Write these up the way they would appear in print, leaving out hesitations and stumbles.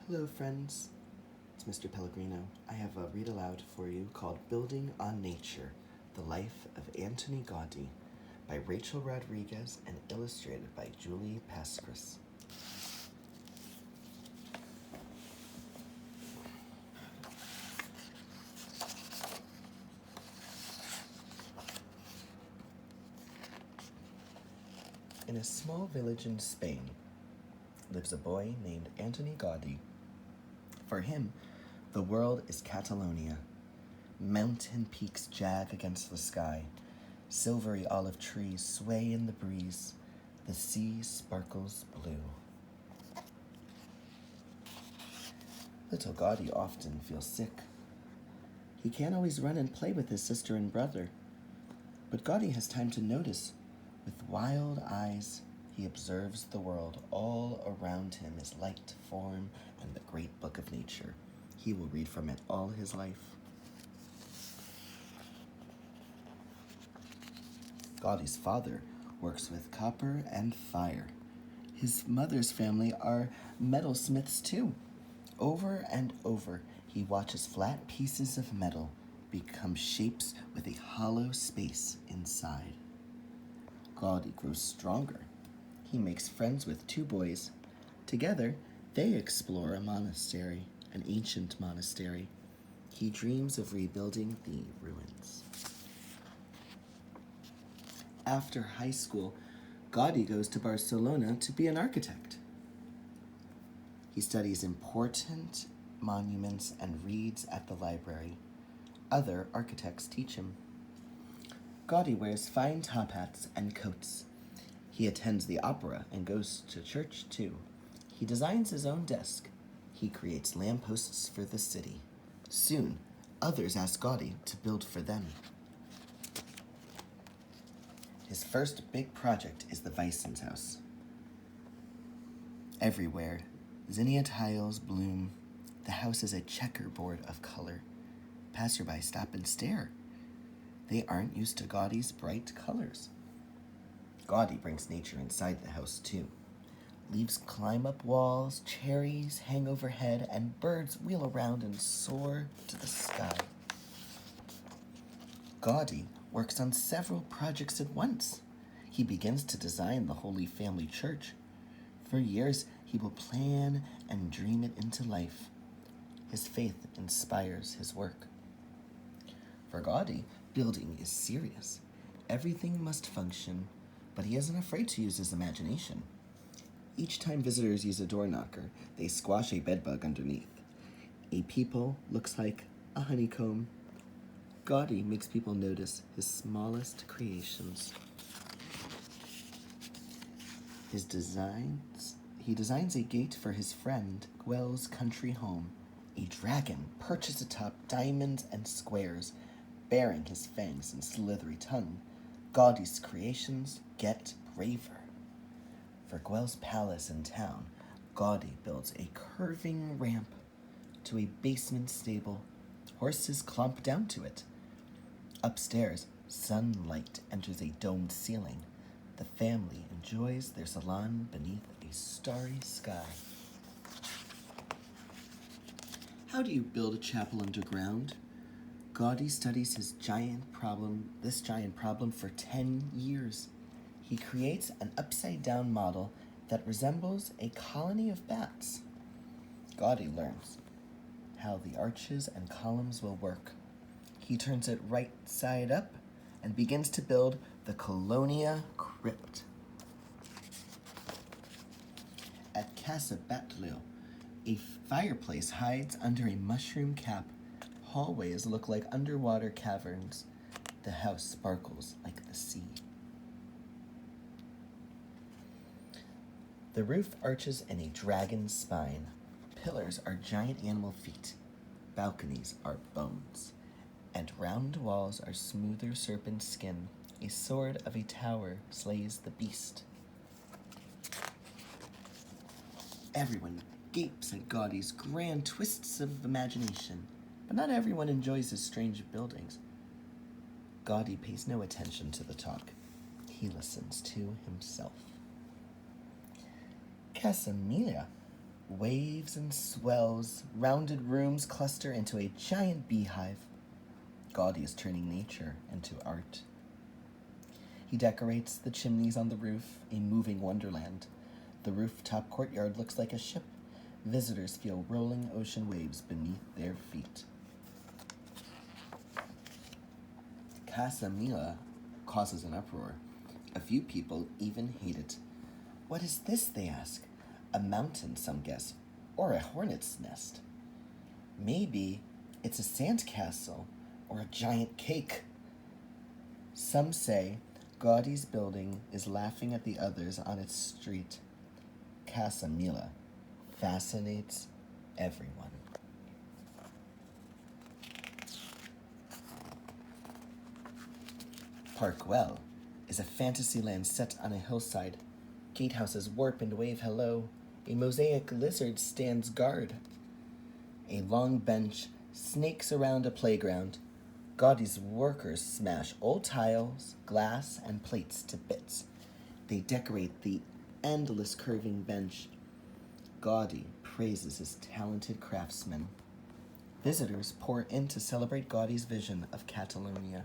Hello, friends. It's Mr. Pellegrino. I have a read aloud for you called Building on Nature, The Life of Antoni Gaudi by Rachel Rodriguez and illustrated by Julie Paskris. In a small village in Spain lives a boy named Antoni Gaudi. For him, the world is Catalonia. Mountain peaks jag against the sky. Silvery olive trees sway in the breeze. The sea sparkles blue. Little Gaudi often feels sick. He can't always run and play with his sister and brother. But Gaudi has time to notice. With wild eyes, he observes the world. All around him is light, form, and the great book of nature. He will read from it all his life. Gaudi's father works with copper and fire. His mother's family are metalsmiths too. Over and over, he watches flat pieces of metal become shapes with a hollow space inside. Gaudi grows stronger. He makes friends with two boys. Together, they explore a monastery, an ancient monastery. He dreams of rebuilding the ruins. After high school, Gaudi goes to Barcelona to be an architect. He studies important monuments and reads at the library. Other architects teach him. Gaudi wears fine top hats and coats. He attends the opera and goes to church too. He designs his own desk. He creates lampposts for the city. Soon, others ask Gaudi to build for them. His first big project is the Weissens house. Everywhere, zinnia tiles bloom. The house is a checkerboard of color. Passerby stop and stare. They aren't used to Gaudi's bright colors. Gaudi brings nature inside the house too. Leaves climb up walls, cherries hang overhead, and birds wheel around and soar to the sky. Gaudi works on several projects at once. He begins to design the Holy Family Church. For years, he will plan and dream it into life. His faith inspires his work. For Gaudi, building is serious. Everything must function, but he isn't afraid to use his imagination. Each time visitors use a door knocker, they squash a bedbug underneath. A peephole looks like a honeycomb. Gaudi makes people notice his smallest creations. He designs a gate for his friend Guell's country home. A dragon perches atop diamonds and squares, baring his fangs and slithery tongue. Gaudi's creations get braver. For Guell's palace in town, Gaudi builds a curving ramp to a basement stable. Horses clomp down to it. Upstairs, sunlight enters a domed ceiling. The family enjoys their salon beneath a starry sky. How do you build a chapel underground? Gaudi studies this giant problem for 10 years. He creates an upside-down model that resembles a colony of bats. Gaudi learns how the arches and columns will work. He turns it right side up and begins to build the Colonia crypt. At Casa Batllo, a fireplace hides under a mushroom cap. Hallways look like underwater caverns. The house sparkles like the sea. The roof arches in a dragon's spine. Pillars are giant animal feet. Balconies are bones. And round walls are smoother serpent skin. A sword of a tower slays the beast. Everyone gapes at Gaudi's grand twists of imagination, but not everyone enjoys his strange buildings. Gaudi pays no attention to the talk. He listens to himself. Casa Mila Waves and swells, rounded rooms cluster into a giant beehive. Gaudi is turning nature into art. He decorates the chimneys on the roof, a moving wonderland. The rooftop courtyard looks like a ship. Visitors feel rolling ocean waves beneath their feet. Casa Mila causes an uproar. A few people even hate it. What is this, they ask. A mountain, some guess, or a hornet's nest. Maybe it's a sand castle or a giant cake. Some say Gaudi's building is laughing at the others on its street. Casa Mila fascinates everyone. Park Guell is a fantasy land set on a hillside. Gatehouses warp and wave hello. A mosaic lizard stands guard. A long bench snakes around a playground. Gaudi's workers smash old tiles, glass, and plates to bits. They decorate the endless curving bench. Gaudi praises his talented craftsmen. Visitors pour in to celebrate Gaudi's vision of Catalonia.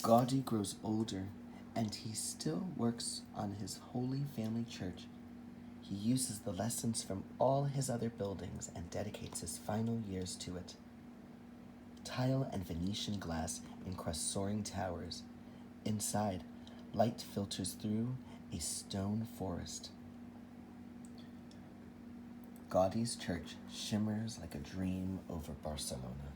Gaudi grows older, and he still works on his Holy Family Church. He uses the lessons from all his other buildings and dedicates his final years to it. Tile and Venetian glass encrust soaring towers. Inside, light filters through a stone forest. Gaudi's church shimmers like a dream over Barcelona.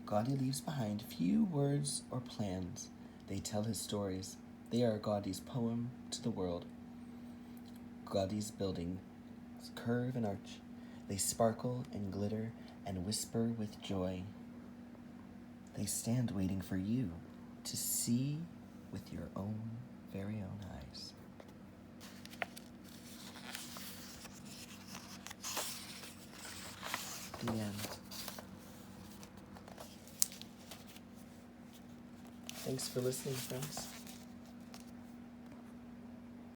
Gaudi leaves behind few words or plans. They tell his stories. They are Gaudi's poem to the world. Gaudi's buildings curve and arch. They sparkle and glitter and whisper with joy. They stand waiting for you to see with your own very own eyes. The end. Thanks for listening, friends.